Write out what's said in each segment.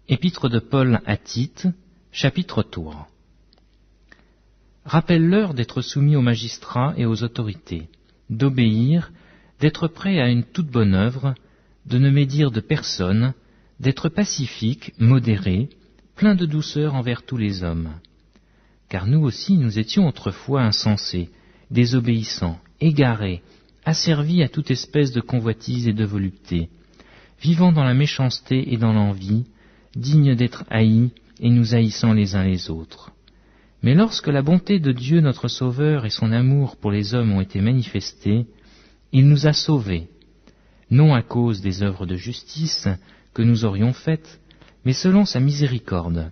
Épître de Paul à Tite, chapitre 3. Rappelle-leur d'être soumis aux magistrats et aux autorités, d'obéir, d'être prêts à une toute bonne œuvre, de ne médire de personne, d'être pacifiques, modérés, pleins de douceur envers tous les hommes. Car nous aussi nous étions autrefois insensés, désobéissants, égarés, asservis à toute espèce de convoitise et de volupté, vivant dans la méchanceté et dans l'envie, dignes d'être haïs et nous haïssant les uns les autres. Mais lorsque la bonté de Dieu notre Sauveur et son amour pour les hommes ont été manifestés, il nous a sauvés, non à cause des œuvres de justice que nous aurions faites, mais selon sa miséricorde,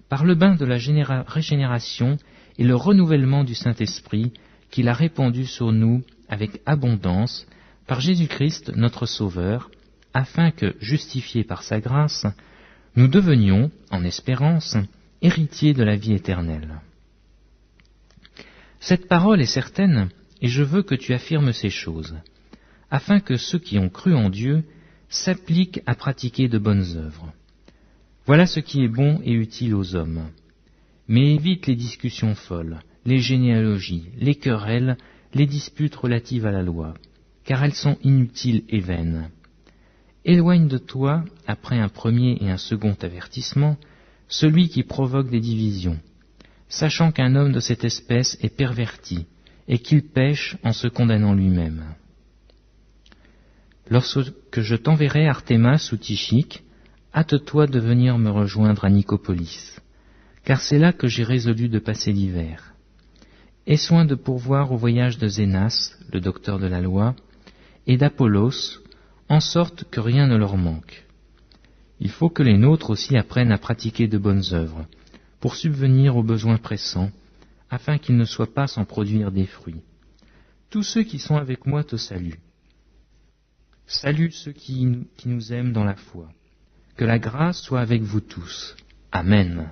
par le bain de la régénération et le renouvellement du Saint-Esprit qu'il a répandu sur nous avec abondance par Jésus-Christ notre Sauveur, afin que, justifiés par sa grâce, nous devenions, en espérance, héritiers de la vie éternelle. Cette parole est certaine, et je veux que tu affirmes ces choses, afin que ceux qui ont cru en Dieu s'appliquent à pratiquer de bonnes œuvres. Voilà ce qui est bon et utile aux hommes. Mais évite les discussions folles, les généalogies, les querelles, les disputes relatives à la loi, car elles sont inutiles et vaines. Éloigne de toi, après un premier et un second avertissement, celui qui provoque des divisions, sachant qu'un homme de cette espèce est perverti, et qu'il pêche en se condamnant lui-même. Lorsque je t'enverrai Artémas ou Tychique, hâte-toi de venir me rejoindre à Nicopolis, car c'est là que j'ai résolu de passer l'hiver. Aie soin de pourvoir au voyage de Zénas, le docteur de la loi, et d'Apollos, en sorte que rien ne leur manque. Il faut que les nôtres aussi apprennent à pratiquer de bonnes œuvres, pour subvenir aux besoins pressants, afin qu'ils ne soient pas sans produire des fruits. Tous ceux qui sont avec moi te saluent. Salue ceux qui nous aiment dans la foi. Que la grâce soit avec vous tous. Amen.